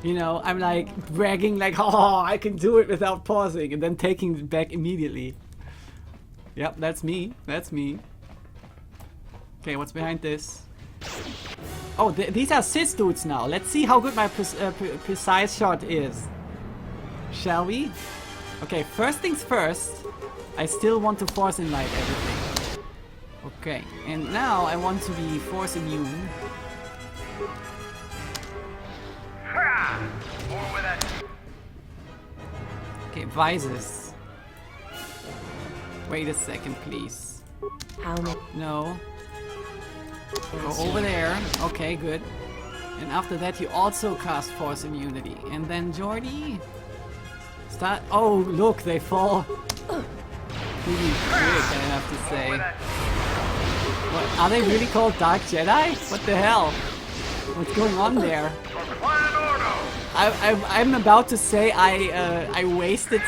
You know, I'm like bragging like, oh, I can do it without pausing, and then taking it back immediately. Yep, that's me. That's me. Okay, what's behind this? Oh, these are cis dudes now. Let's see how good my precise shot is. Shall we? Okay, first things first. I still want to force ignite everything. Okay, and now I want to be force immune. Okay, Vises. Wait a second, please. How many? No. Go over there. Okay, good. And after that, you also cast Force Immunity. And then Jordy. Start. Oh, look, they fall. Pretty quick, I have to say. What, are they really called Dark Jedi? What the hell? What's going on there? I'm about to say I wasted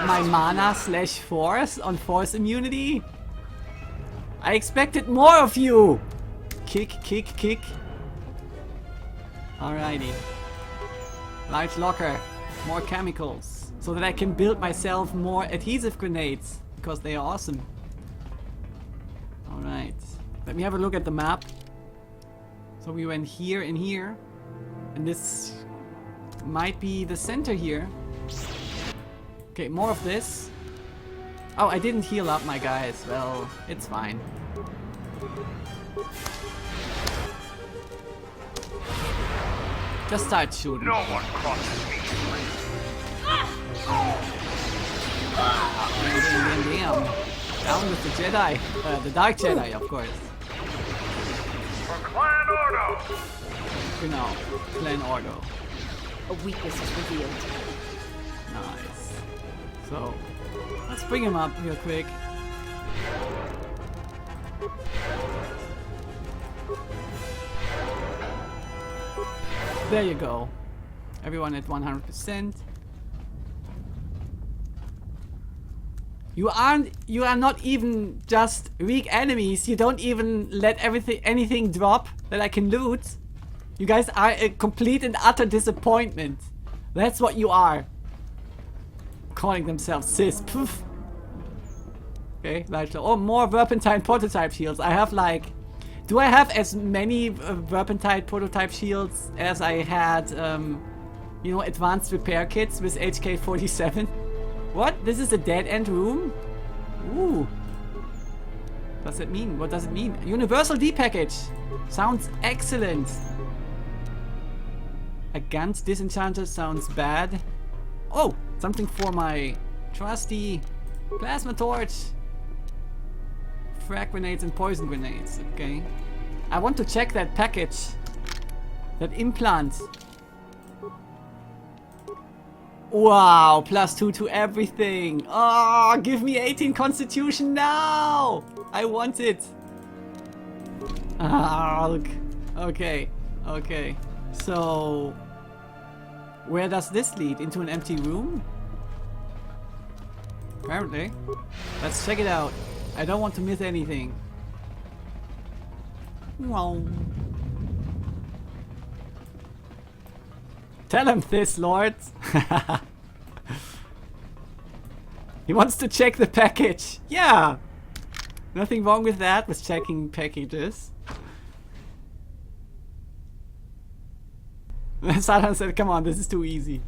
my mana / force on Force Immunity. I expected more of you! Kick, kick, kick. Alrighty. Large locker. More chemicals. So that I can build myself more adhesive grenades. Because they are awesome. Alright. Let me have a look at the map. So we went here and here. And this might be the center here. Okay, more of this. Oh, I didn't heal up my guys. Well, it's fine. Just start shooting. No one crosses me. Damn. Down with the Jedi. The Dark Jedi, of course. For Clan Ordo. Genau. Clan Ordo. A weakness is revealed. Nice. So, let's bring him up real quick. There you go. Everyone at 100%. You are not even just weak enemies. You don't even let anything drop that I can loot. You guys are a complete and utter disappointment. That's what you are. Calling themselves cis. Poof. Okay, like, oh, more Verpentine prototype shields. I have like... Do I have as many Verpentine prototype shields as I had, you know, advanced repair kits with HK-47? What? This is a dead-end room? Ooh. What's that mean? What does it mean? Universal D package. Sounds excellent. A Gantz disenchanter sounds bad. Oh, something for my trusty plasma torch. Frag grenades and poison grenades. Okay. I want to check that package. That implant. Wow, +2 to everything. Oh, give me 18 constitution now. I want it. Ah, okay. Okay. So, where does this lead? Into an empty room? Apparently. Let's check it out. I don't want to miss anything. Wow. Tell him this, Lord. He wants to check the package. Yeah. Nothing wrong with that, with checking packages. Satan said, come on, this is too easy.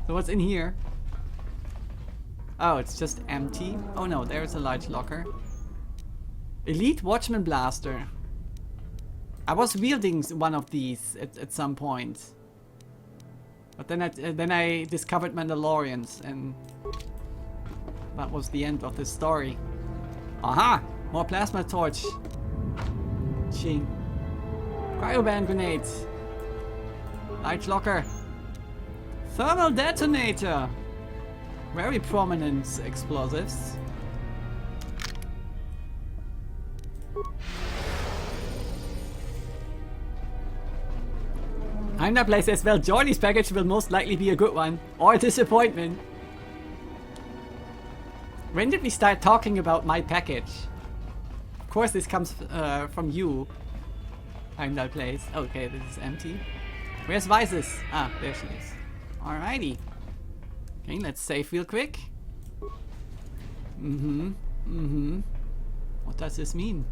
So what's in here? Oh, it's just empty. Oh no, there's a large locker. Elite Watchman Blaster. I was wielding one of these at some point. But then I discovered Mandalorians, and that was the end of the story. Aha! More plasma torch. Ching. Cryoband grenades. Large locker. Thermal detonator. Very prominent explosives. Heimdall plays as well. Jordy's package will most likely be a good one. Or a disappointment. When did we start talking about my package? Of course this comes from you. Heimdall plays. Okay, this is empty. Where's Vices? Ah, there she is. Alrighty. Okay, let's save real quick. What does this mean?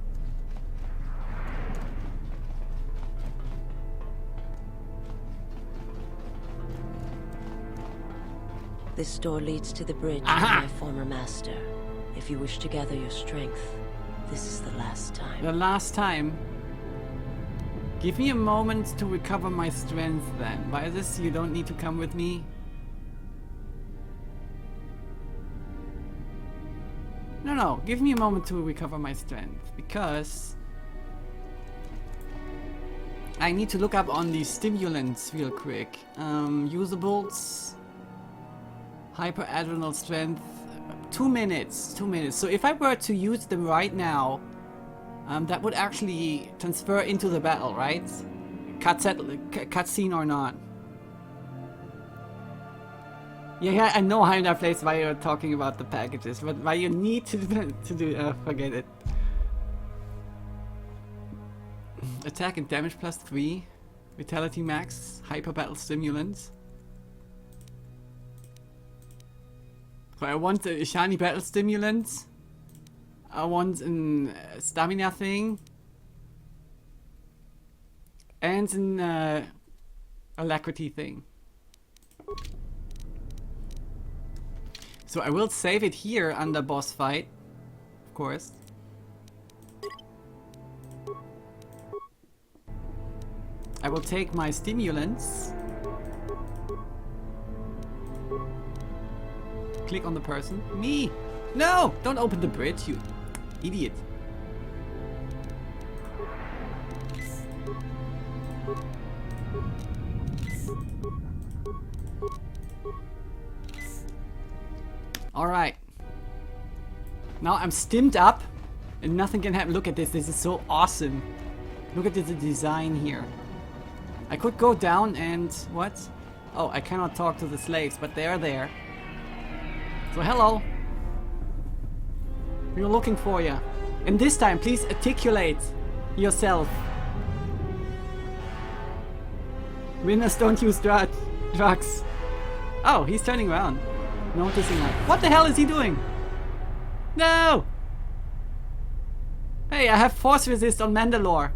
This door leads to the bridge of Aha! my former master. If you wish to gather your strength, this is the last time. The last time. Give me a moment to recover my strength then. By this, you don't need to come with me. No, give me a moment to recover my strength. Because I need to look up on the stimulants real quick. Usables. Hyper-adrenal strength. 2 minutes. 2 minutes. So if I were to use them right now, that would actually transfer into the battle, right? Cutscene or not. Yeah, I know High Place why you're talking about the packages, but why you need to do forget it. Attack and damage +3, vitality max, hyper battle stimulants. So I want a shiny battle stimulant. I want an stamina thing. And an alacrity thing. So I will save it here under boss fight, of course. I will take my stimulants. Click on the person. Me! No! Don't open the bridge, you idiot. Alright. Now I'm stimmed up and nothing can happen. Look at this. This is so awesome. Look at the design here. I could go down and... what? Oh, I cannot talk to the slaves, but they are there. So hello. We're looking for you. And this time, please articulate yourself. Winners don't use drugs. Oh, he's turning around. Noticing that. What the hell is he doing? No! Hey, I have force resist on Mandalore.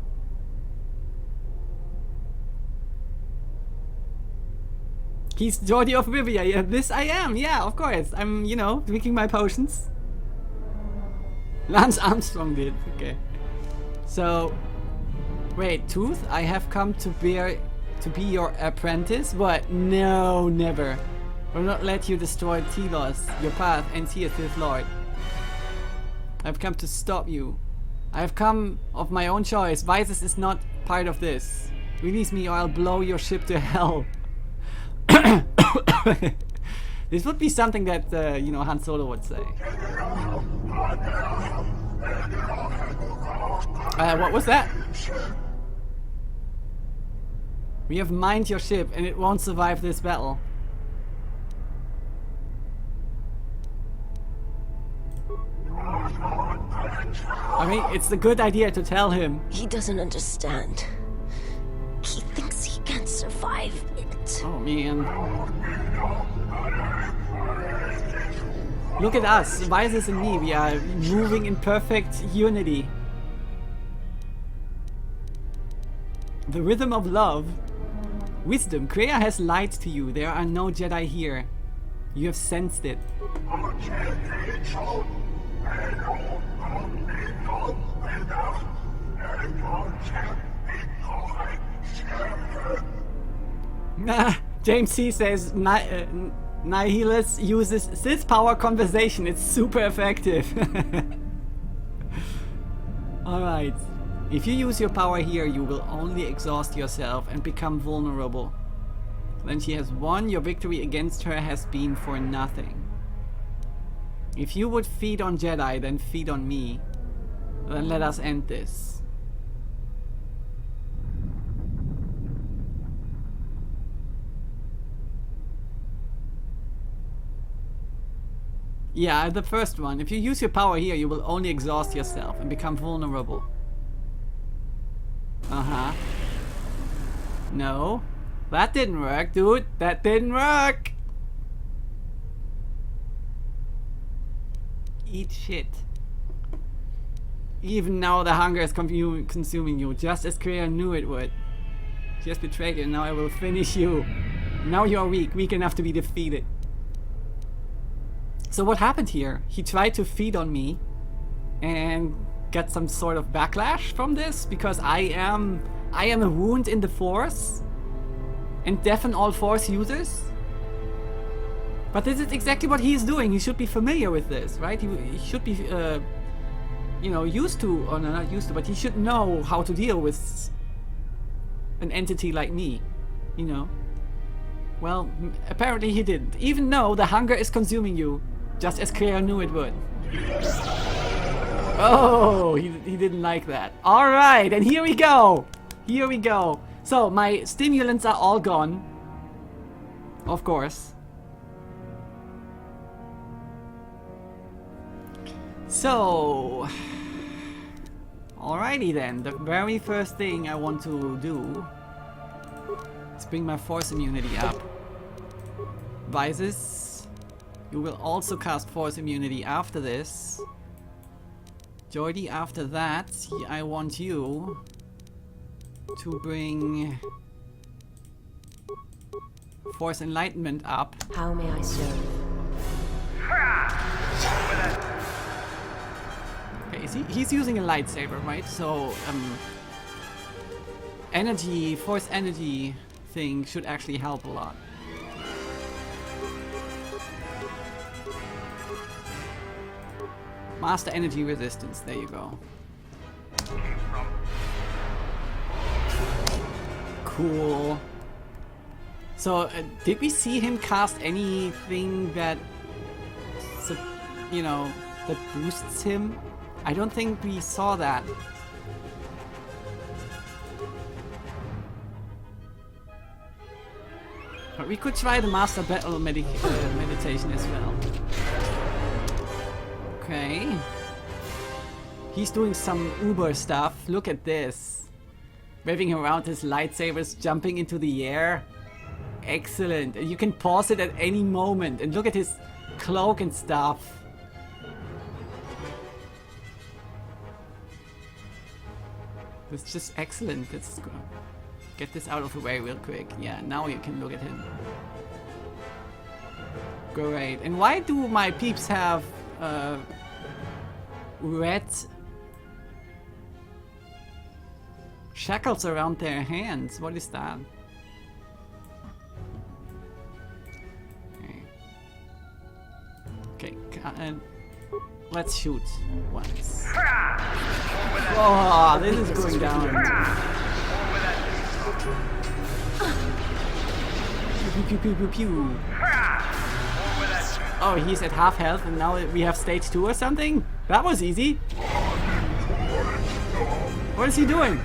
He's Jordi of Rivia. Yeah, this I am. Yeah, of course. I'm, you know, drinking my potions. Lance Armstrong did. Okay. So, wait, Tooth? I have come to be your apprentice? What? No, never. I will not let you destroy Telos, your path, and see a Sith Lord. I've come to stop you. I have come of my own choice. Vices is not part of this. Release me or I'll blow your ship to hell. This would be something that, you know, Han Solo would say. What was that? We have mined your ship and it won't survive this battle. I mean, it's a good idea to tell him. He doesn't understand. He thinks he can survive it. Oh man. Look at us, Vices and me, we are moving in perfect unity. The rhythm of love. Wisdom, Kreia has lied to you. There are no Jedi here. You have sensed it. James C says Nihilus uses Sith power conversation. It's super effective. Alright. If you use your power here, you will only exhaust yourself and become vulnerable. When she has won, your victory against her has been for nothing. If you would feed on Jedi, then feed on me. Then let us end this. Yeah, the first one. If you use your power here, you will only exhaust yourself and become vulnerable. Uh-huh. No. That didn't work, dude. That didn't work. Eat shit. Even now the hunger is consuming you, just as Kreia knew it would. Just betrayed you, now I will finish you. Now you are weak enough to be defeated. So what happened here? He tried to feed on me and get some sort of backlash from this because I am a wound in the Force and deafen all Force users. But this is exactly what he is doing. He should be familiar with this, right? He should be, you know, used to, or no, not used to, but he should know how to deal with an entity like me, you know. Well, apparently he didn't. Even though the hunger is consuming you, just as Kreia knew it would. Oh, he didn't like that. Alright, and here we go. Here we go. So, my stimulants are all gone. Of course. So... Alrighty then, the very first thing I want to do is bring my Force immunity up. Vises, you will also cast Force immunity after this. Jordi, after that, I want you to bring Force Enlightenment up. How may I serve? Okay, he's using a lightsaber, right? So, energy, Force energy thing should actually help a lot. Master energy resistance, there you go. Cool. So, did we see him cast anything that, you know, that boosts him? I don't think we saw that. But we could try the Master Battle meditation as well. Okay. He's doing some Uber stuff. Look at this. Waving around his lightsabers, jumping into the air. Excellent. And you can pause it at any moment. And look at his cloak and stuff. It's just excellent. Let's go. Get this out of the way real quick. Yeah, now you can look at him. Great. And why do my peeps have red shackles around their hands? What is that? Okay, let's shoot once. Oh, this is going down. Pew, pew, pew, pew, pew. Oh, he's at half health and now we have stage 2 or something? That was easy. What is he doing?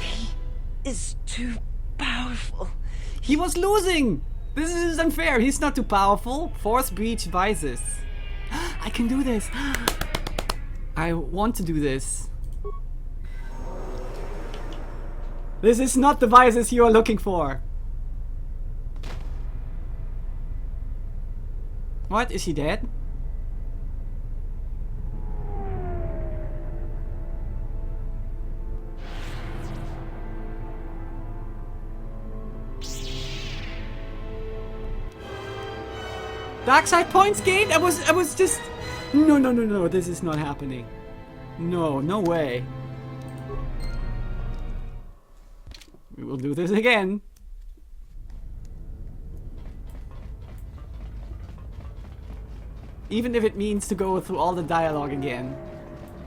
He is too powerful. He was losing! This is unfair. He's not too powerful. Force breach Vises. I can do this. I want to do this. This is not the Vises you are looking for. What? Is he dead? Dark side points gained? I was just... No, this is not happening. No way. We will do this again. Even if it means to go through all the dialogue again.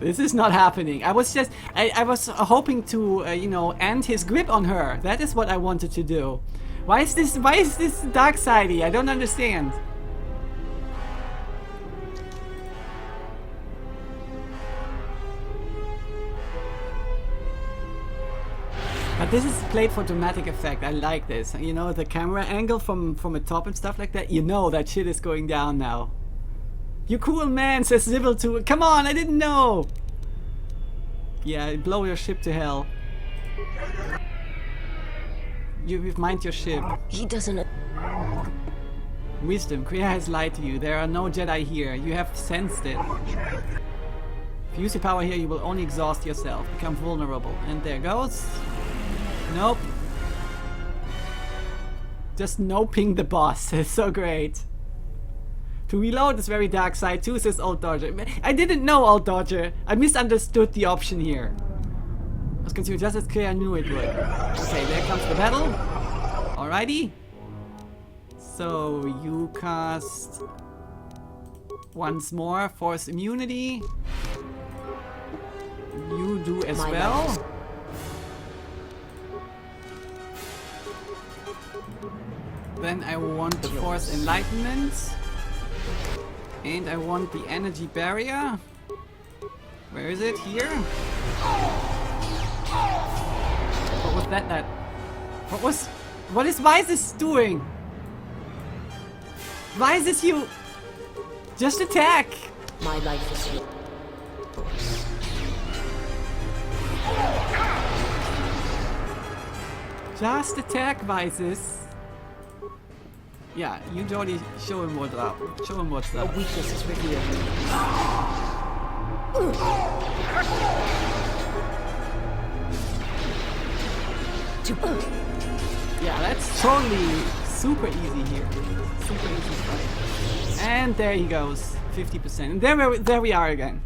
This is not happening. I was hoping to, you know, end his grip on her. That is what I wanted to do. Why is this dark sidey? I don't understand. But this is played for dramatic effect. I like this. You know, the camera angle from the top and stuff like that. You know that shit is going down now. You cool man, says Zibble to... Come on, I didn't know! Yeah, blow your ship to hell. You've mined your ship. He doesn't. Wisdom, Kriya has lied to you. There are no Jedi here. You have sensed it. If you use your power here, you will only exhaust yourself, become vulnerable. And there goes. Nope. Just noping the boss. It's so great. To reload is very dark side too, says Old Dodger. I didn't know, Old Dodger. I misunderstood the option here. I was consumed just as clear I knew it would. Okay, there comes the battle. Alrighty. So you cast once more Force Immunity. You do as well. Then I want the Force Enlightenment. And I want the Energy Barrier. Where is it? Here? What was that? What is Vysis doing? Vysis, you just attack. My life is yours. Just attack, Vysis. Yeah, you Jordy, show him what's up. Show him what's A up. weakness is revealed. Yeah, that's totally super easy here. Super easy fight. And there he goes, 50%. And there we are again.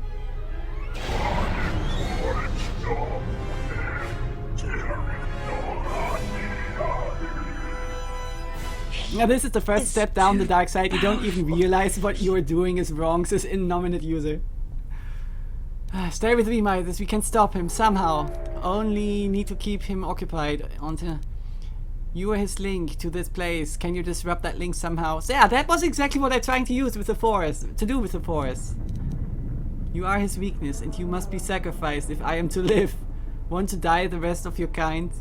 Now this is the first step down the dark side. You don't even realize what you're doing is wrong, says Innominate User. Stay with me, Midas. We can stop him somehow. Only need to keep him occupied until you are his link to this place. Can you disrupt that link somehow? So yeah, that was exactly what I'm trying to use with the Force. To do with the Force. You are his weakness, and you must be sacrificed if I am to live. Want to die the rest of your kind?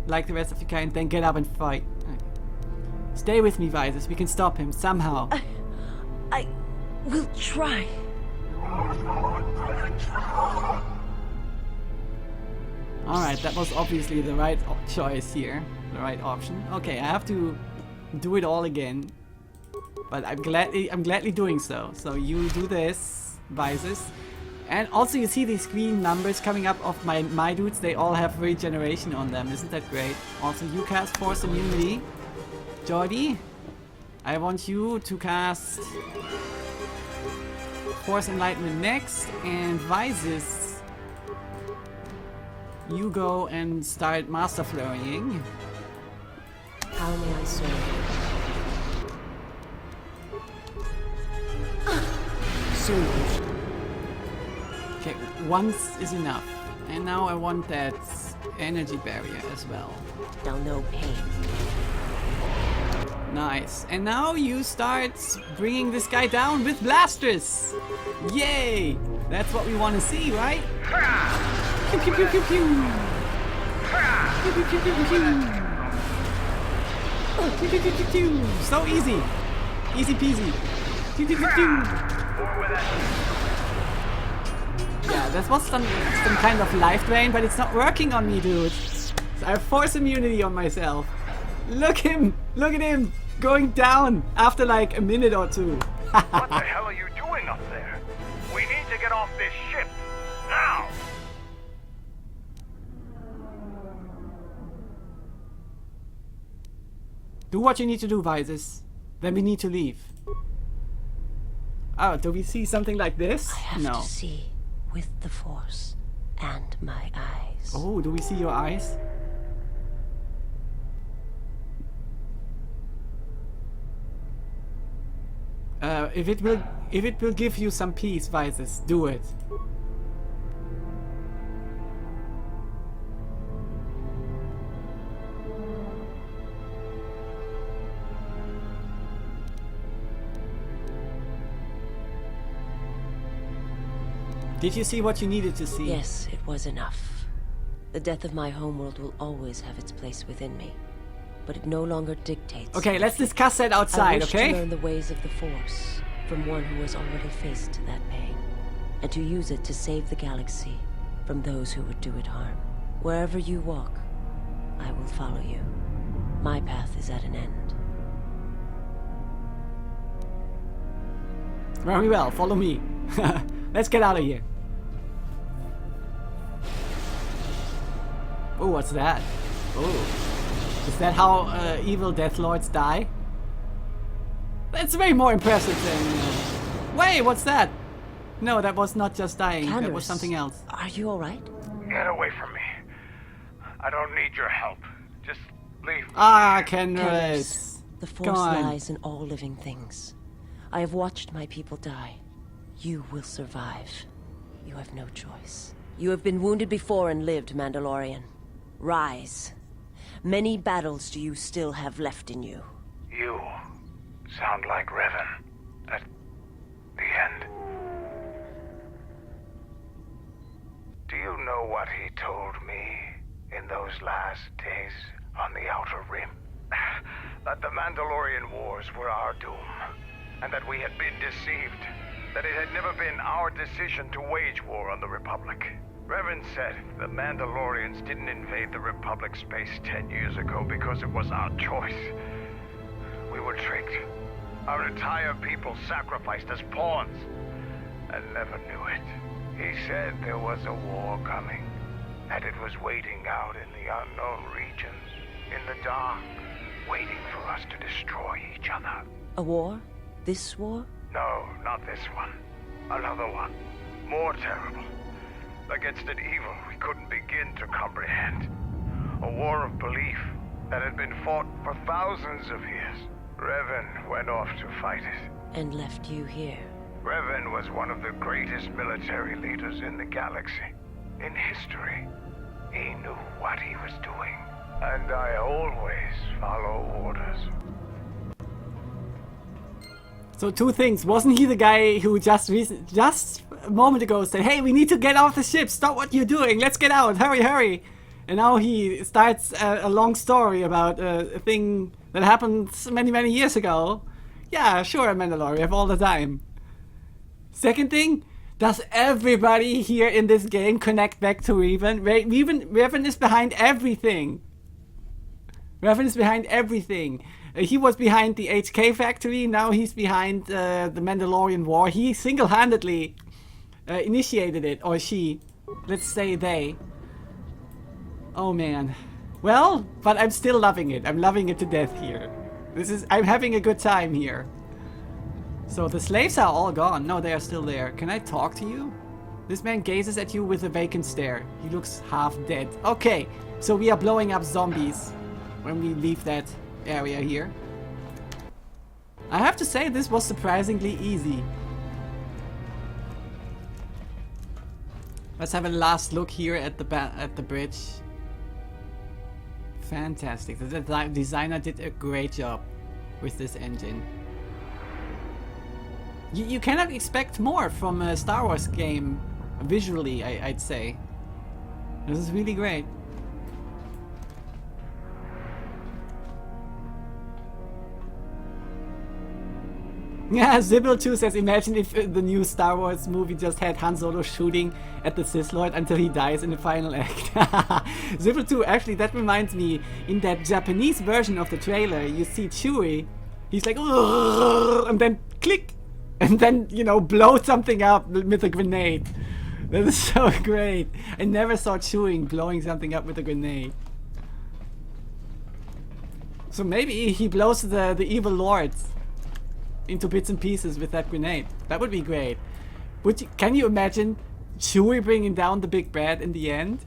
Like the rest of your kind, then get up and fight. Okay. Stay with me, Vysis. We can stop him somehow. I will try. Alright, that was obviously the right choice here. The right option. Okay, I have to do it all again. But I'm gladly doing so. So you do this, Vysis. And also you see these green numbers coming up of my dudes. They all have regeneration on them. Isn't that great? Also you cast Force Immunity. Jordy, I want you to cast Force Enlightenment next, and Vysis, you go and start Master Flurrying. How may I serve you? Soon. Okay, once is enough. And now I want that energy barrier as well. Now no pain. Nice. And now you start bringing this guy down with blasters. Yay! That's what we want to see, right? Pew, pew, pew, pew, pew. Pew, pew, pew, pew, pew. Pew, pew, pew, pew, pew. So easy. Easy peasy. Pew, pew, pew, pew. Yeah, that was some kind of life drain, but it's not working on me, dude. So I have Force Immunity on myself. Look at him going down after like a minute or two. What the hell are you doing up there? We need to get off this ship. Now! Do what you need to do, Vysis. Then we need to leave. Oh, do we see something like this? I have No. to see with the Force and my eyes. Oh, do we see your eyes? If it will give you some peace, Vysis, do it. Did you see what you needed to see? Yes, it was enough. The death of my homeworld will always have its place within me, but it no longer dictates. Okay, let's discuss that I outside, wish okay? to learn the ways of the Force from one who has already faced that pain, and to use it to save the galaxy from those who would do it harm. Wherever you walk, I will follow you. My path is at an end. Very well, follow me. Let's get out of here. Oh, what's that? Oh, is that how evil Death Lords die? That's way more impressive than... Wait, what's that? No, that was not just dying. That was something else. Are you alright? Get away from me. I don't need your help. Just leave me. Ah, Kenris. The Force lies in all living things. I have watched my people die. You will survive. You have no choice. You have been wounded before and lived, Mandalorian. Rise. Many battles do you still have left in you. You sound like Revan at the end. Do you know what he told me in those last days on the Outer Rim? That the Mandalorian Wars were our doom, and that we had been deceived. That it had never been our decision to wage war on the Republic. Revan said the Mandalorians didn't invade the Republic space 10 years ago because it was our choice. We were tricked. Our entire people sacrificed as pawns, and never knew it. He said there was a war coming, and it was waiting out in the unknown regions, in the dark, waiting for us to destroy each other. A war? This war? No, not this one. Another one. More terrible. Against an evil we couldn't begin to comprehend. A war of belief that had been fought for thousands of years. Revan went off to fight it. And left you here. Revan was one of the greatest military leaders in the galaxy. In history. He knew what he was doing. And I always follow orders. So two things. Wasn't he the guy who just a moment ago said, hey, we need to get off the ship. Stop what you're doing. Let's get out. Hurry, hurry. And now he starts a long story about a thing that happened many, many years ago. Yeah, sure, Mandalorian, all the time. Second thing, does everybody here in this game connect back to Revan? Revan is behind everything. Revan is behind everything. He was behind the HK factory, now he's behind the Mandalorian War. He single-handedly initiated it, or she. Let's say they. Oh man. Well, but I'm still loving it. I'm loving it to death here. I'm having a good time here. So the slaves are all gone. No, they are still there. Can I talk to you? This man gazes at you with a vacant stare. He looks half dead. Okay, so we are blowing up zombies when we leave that area here. I have to say this was surprisingly easy. Let's have a last look here at the bridge. Fantastic. The designer did a great job with this engine. You cannot expect more from a Star Wars game visually, I'd say. This is really great. Yeah, Zibble2 says, imagine if the new Star Wars movie just had Han Solo shooting at the Sith Lord until he dies in the final act. Zibble2, actually that reminds me, in that Japanese version of the trailer, you see Chewie, he's like, and then click, and then, you know, blow something up with a grenade. That is so great. I never saw Chewie blowing something up with a grenade. So maybe he blows the evil lords into bits and pieces with that grenade. That would be great. Can you imagine Chewie bringing down the big bad in the end?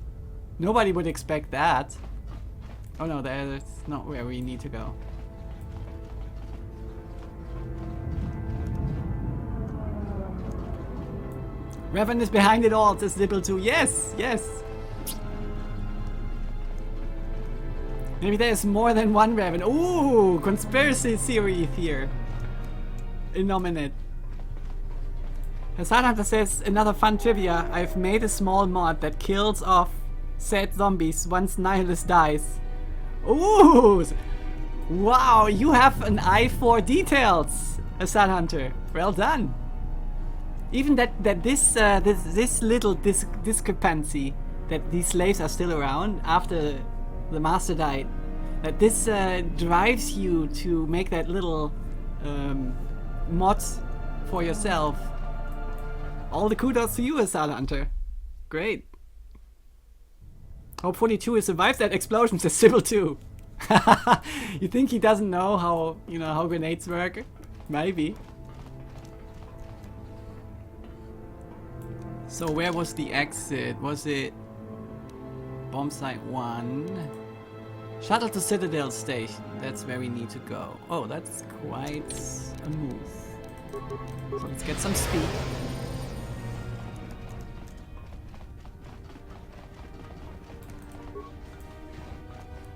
Nobody would expect that. Oh no, that's not where we need to go. Revan is behind it all, says Zibble2. Yes, yes. Maybe there's more than one Revan. Ooh, conspiracy theory here. Innominate. Hassan Hunter says, another fun trivia. I've made a small mod that kills off said zombies once Nihilus dies. Ooh! Wow, you have an eye for details, Hassan Hunter. Well done. Even that this little discrepancy, that these slaves are still around after the master died, that this drives you to make that little mods for yourself. All the kudos to you, Asada Hunter. Great. Hope 42 survives that explosion, says Sybil 2. You think he doesn't know how, you know, how grenades work? Maybe. So where was the exit? Was it bomb site 1? Shuttle to Citadel Station. That's where we need to go. Oh, that's quite a move. So let's get some speed.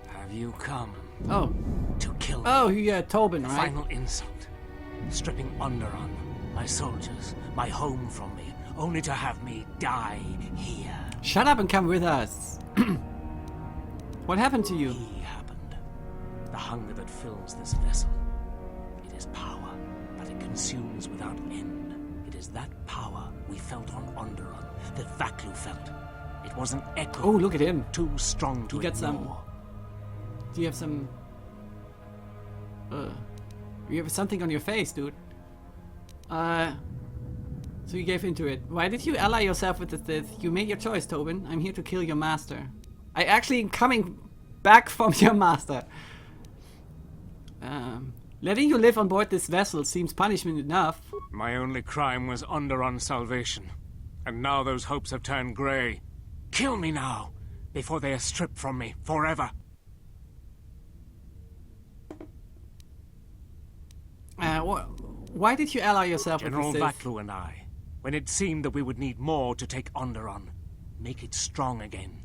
Have you come Oh. to kill me? Oh, yeah, Tobin, right? Final insult. Stripping Onderon, my soldiers, my home from me, only to have me die here. Shut up and come with us. What happened to you? He happened. The hunger that fills this vessel. It is power, but it consumes without end. It is that power we felt on Onderon, that Vaklu felt. It was an echo. Oh, look at him. Too strong to You got some- ignore. Do you have some... you have something on your face, dude. So you gave into it. Why did you ally yourself with the Sith? You made your choice, Tobin. I'm here to kill your master. I actually am coming back from your master. Letting you live on board this vessel seems punishment enough. My only crime was Onderon's salvation. And now those hopes have turned grey. Kill me now, before they are stripped from me forever. Why did you ally yourself General with the Sith? Vaklu and I, when it seemed that we would need more to take Onderon, make it strong again,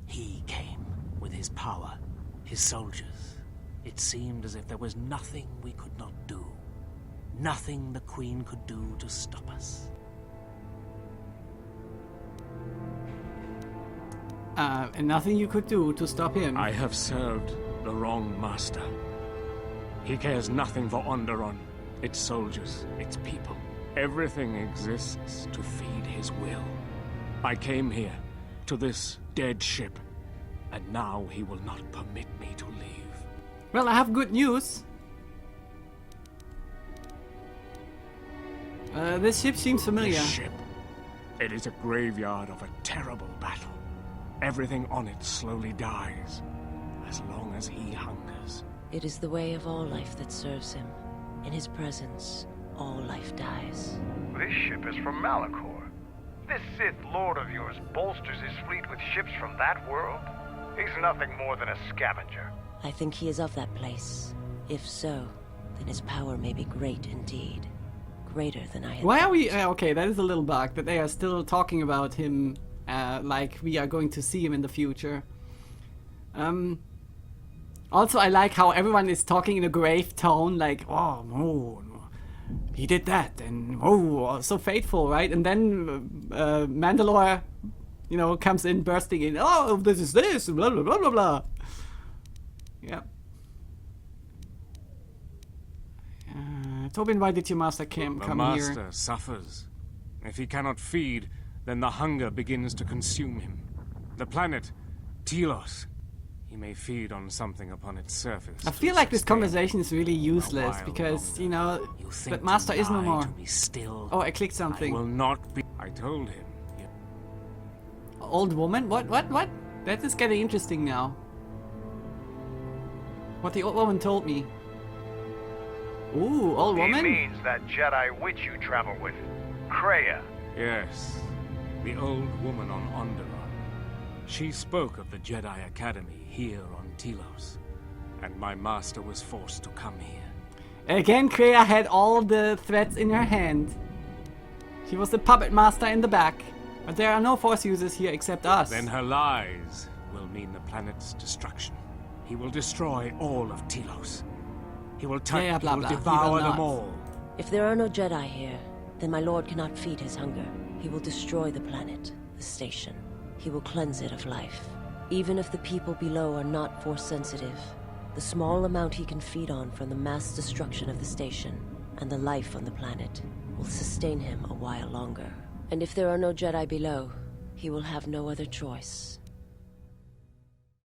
he came with his power, his soldiers. It seemed as if there was nothing we could not do. Nothing the Queen could do to stop us. And nothing you could do to stop him. I have served the wrong master. He cares nothing for Onderon, its soldiers, its people. Everything exists to feed his will. I came here, to this dead ship, and now he will not permit me to leave. Well, I have good news. This ship seems familiar. This ship, it is a graveyard of a terrible battle. Everything on it slowly dies, as long as he hungers. It is the way of all life that serves him. In his presence, all life dies. This ship is from Malachor. This Sith Lord of yours bolsters his fleet with ships from that world? He's nothing more than a scavenger. I think he is of that place. If so, then his power may be great indeed. Greater than I had Why are thought. we... okay, that is a little bug, that they are still talking about him like we are going to see him in the future. Also, I like how everyone is talking in a grave tone, like, oh, no, he did that, and oh, so faithful, right? And then Mandalore, you know, comes in bursting in, oh, this is this, blah, blah, blah, blah, blah. Yeah. Tobin, why did your master The come master here? suffers. If he cannot feed, then the hunger begins to consume him. The planet, Telos, he may feed on something upon its surface. I to feel like this sustain conversation is really useless while because, longer. you know, You think that master to is no lie more. to me still? Oh, I clicked I something. will not be. I told him. Old woman? What? That is getting interesting now. What the old woman told me. Ooh, old He woman? means that Jedi witch you travel with, Kreia. Yes, the old woman on Onderon. She spoke of the Jedi Academy here on Telos, and my master was forced to come here. Again, Kreia had all the threads in her hand. She was the puppet master in the back. But there are no force users here except us. Then her lies will mean the planet's destruction. He will destroy all of Telos. He will Yeah, blah, he will blah. He will devour not. them all. If there are no Jedi here, then my lord cannot feed his hunger. He will destroy the planet, the station. He will cleanse it of life. Even if the people below are not force sensitive, the small amount he can feed on from the mass destruction of the station and the life on the planet will sustain him a while longer. And if there are no Jedi below, he will have no other choice